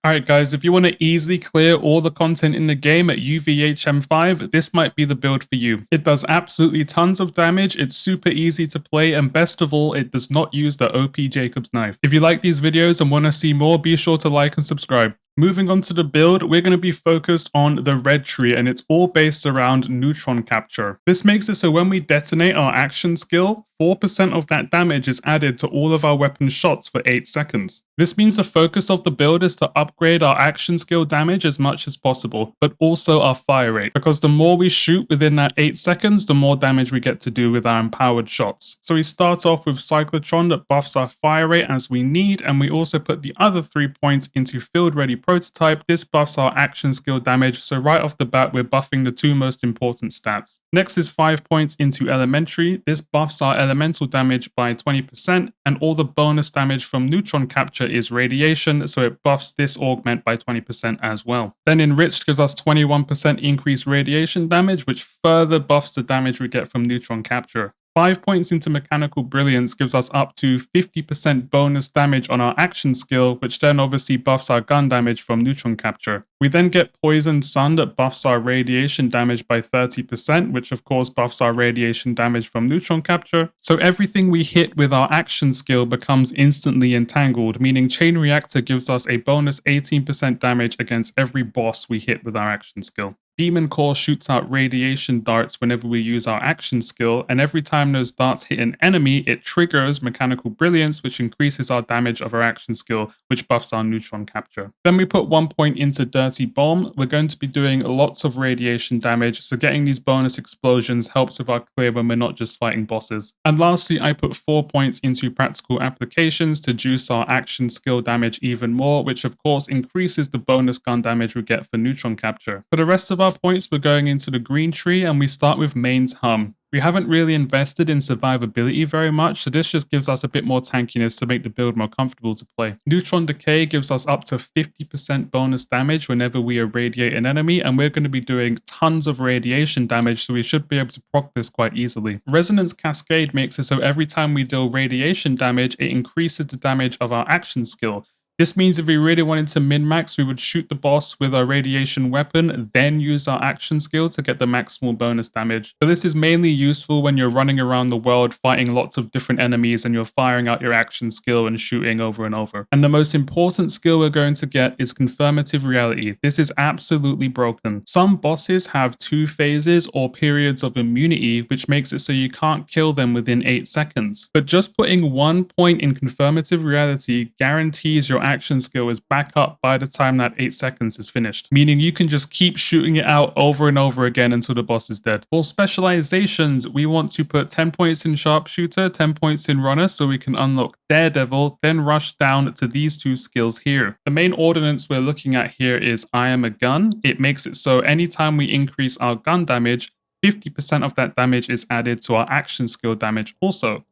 Alright guys, if you want to easily clear all the content in the game at UVHM 5, this might be the build for you. It does absolutely tons of damage, it's super easy to play, and best of all, it does not use the OP Jacob's knife. If you like these videos and want to see more, be sure to like and subscribe. Moving on to the build, we're going to be focused on the red tree, and it's all based around neutron capture. This makes it so when we detonate our action skill, 4% of that damage is added to all of our weapon shots for 8 seconds. This means the focus of the build is to upgrade our action skill damage as much as possible, but also our fire rate, because the more we shoot within that 8 seconds, the more damage we get to do with our empowered shots. So we start off with Cyclotron that buffs our fire rate as we need, and we also put the other 3 points into Field Ready Prototype. This buffs our action skill damage, so right off the bat we're buffing the 2 most important stats. Next is 5 points into Elementary. This buffs our elemental damage by 20%, and all the bonus damage from neutron capture is radiation, so it buffs this augment by 20% as well. Then Enriched gives us 21% increased radiation damage, which further buffs the damage we get from neutron capture. 5 points into Mechanical Brilliance gives us up to 50% bonus damage on our action skill, which then obviously buffs our gun damage from neutron capture. We then get Poison Sun that buffs our radiation damage by 30%, which of course buffs our radiation damage from neutron capture. So everything we hit with our action skill becomes instantly entangled, meaning Chain Reactor gives us a bonus 18% damage against every boss we hit with our action skill. Demon Core shoots out radiation darts whenever we use our action skill, and every time those darts hit an enemy, it triggers Mechanical Brilliance, which increases our damage of our action skill, which buffs our neutron capture. Then we put 1 point into Dirty Bomb. We're going to be doing lots of radiation damage, so getting these bonus explosions helps with our clear when we're not just fighting bosses. And lastly, I put 4 points into Practical Applications to juice our action skill damage even more, which of course increases the bonus gun damage we get for neutron capture. For the rest of our points, we're going into the green tree, and we start with Main's Hum. We haven't really invested in survivability very much, so this just gives us a bit more tankiness to make the build more comfortable to play. Neutron Decay gives us up to 50% bonus damage whenever we irradiate an enemy, and we're going to be doing tons of radiation damage, so we should be able to proc this quite easily. Resonance Cascade makes it so every time we deal radiation damage, it increases the damage of our action skill. This means if we really wanted to min-max, we would shoot the boss with our radiation weapon, then use our action skill to get the maximal bonus damage. So this is mainly useful when you're running around the world fighting lots of different enemies and you're firing out your action skill and shooting over and over. And the most important skill we're going to get is Confirmative Reality. This is absolutely broken. Some bosses have 2 phases or periods of immunity, which makes it so you can't kill them within 8 seconds. But just putting 1 point in Confirmative Reality guarantees your action skill is back up by the time that 8 seconds is finished, meaning you can just keep shooting it out over and over again until the boss is dead. For Specialisations, we want to put 10 points in Sharpshooter, 10 points in Runner, so we can unlock Daredevil, then rush down to these 2 skills here. The main ordinance we're looking at here is I Am a Gun. It makes it so anytime we increase our gun damage, 50% of that damage is added to our action skill damage also.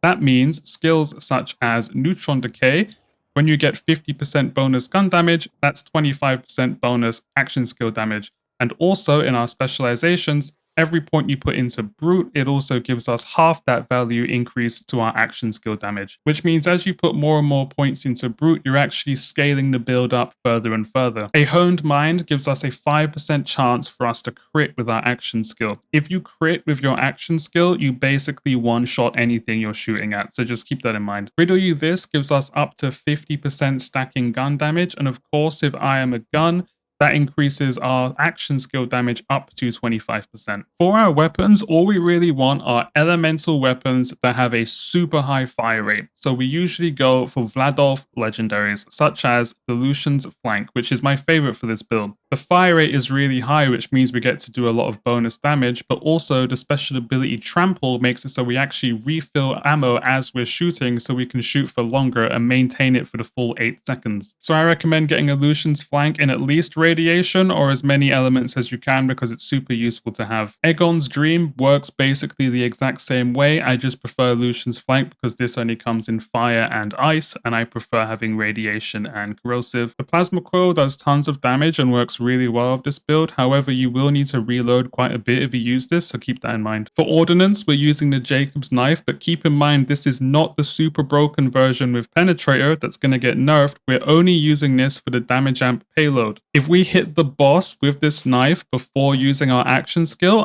That means skills such as Neutron Decay, when you get 50% bonus gun damage, that's 25% bonus action skill damage. And also in our specializations, every point you put into Brute, it also gives us half that value increase to our action skill damage. Which means as you put more and more points into Brute, you're actually scaling the build up further and further. A Honed Mind gives us a 5% chance for us to crit with our action skill. If you crit with your action skill, you basically one-shot anything you're shooting at, so just keep that in mind. Riddle You This gives us up to 50% stacking gun damage, and of course if I Am a Gun, that increases our action skill damage up to 25%. For our weapons, all we really want are elemental weapons that have a super high fire rate. So we usually go for Vladov legendaries, such as the Lucian's Flank, which is my favorite for this build. The fire rate is really high, which means we get to do a lot of bonus damage, but also the special ability Trample makes it so we actually refill ammo as we're shooting, so we can shoot for longer and maintain it for the full 8 seconds. So I recommend getting a Lucian's Flank in at least radiation or as many elements as you can because it's super useful to have. Aegon's Dream works basically the exact same way. I just prefer Lucian's Flank because this only comes in fire and ice, and I prefer having radiation and corrosive. The Plasma Coil does tons of damage and works really well with this build. However, you will need to reload quite a bit if you use this, so keep that in mind. For Ordinance, we're using the Jacob's Knife, but keep in mind this is not the super broken version with Penetrator that's going to get nerfed. We're only using this for the damage amp payload. If we hit the boss with this knife before using our action skill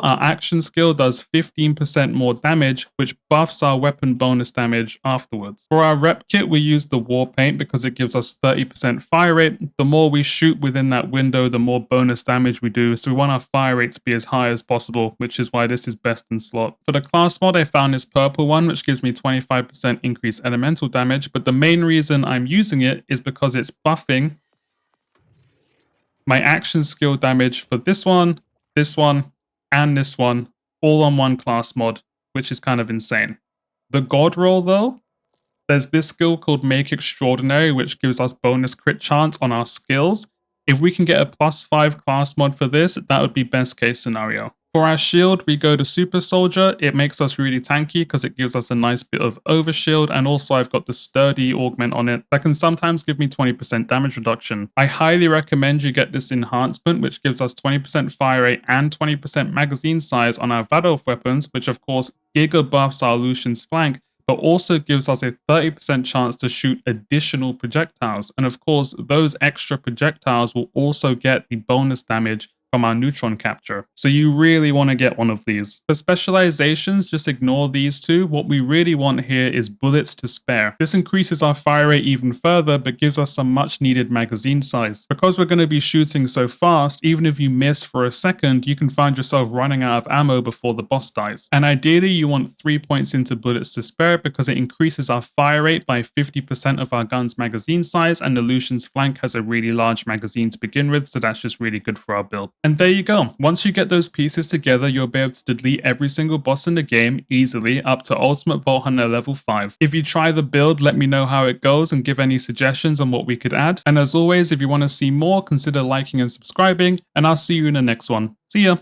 does 15% more damage, which buffs our weapon bonus damage afterwards. For our RepKit, we use the War Paint because it gives us 30% fire rate. The more we shoot within that window, the more bonus damage we do, so we want our fire rate to be as high as possible, which is why this is best in slot. For the class mod, I found this purple one, which gives me 25% increased elemental damage, but the main reason I'm using it is because it's buffing my action skill damage for this one, and this one, all on one class mod, which is kind of insane. The God roll though, there's this skill called Make Extraordinary, which gives us bonus crit chance on our skills. If we can get a +5 class mod for this, that would be best case scenario. For our shield, we go to Super Soldier. It makes us really tanky because it gives us a nice bit of overshield, and also I've got the Sturdy Augment on it that can sometimes give me 20% damage reduction. I highly recommend you get this enhancement, which gives us 20% fire rate and 20% magazine size on our Vadolf weapons, which of course giga buffs our Lucian's Flank, but also gives us a 30% chance to shoot additional projectiles. And of course, those extra projectiles will also get the bonus damage from our neutron capture. So you really want to get one of these. For specializations, just ignore these two. What we really want here is bullets to spare. This increases our fire rate even further, but gives us some much needed magazine size. Because we're going to be shooting so fast, even if you miss for a second, you can find yourself running out of ammo before the boss dies. And ideally, you want 3 points into bullets to spare because it increases our fire rate by 50% of our gun's magazine size, and the Lucian's Flank has a really large magazine to begin with, so that's just really good for our build. And there you go. Once you get those pieces together, you'll be able to delete every single boss in the game easily up to Ultimate Vault Hunter level 5. If you try the build, let me know how it goes and give any suggestions on what we could add. And as always, if you want to see more, consider liking and subscribing, and I'll see you in the next one. See ya!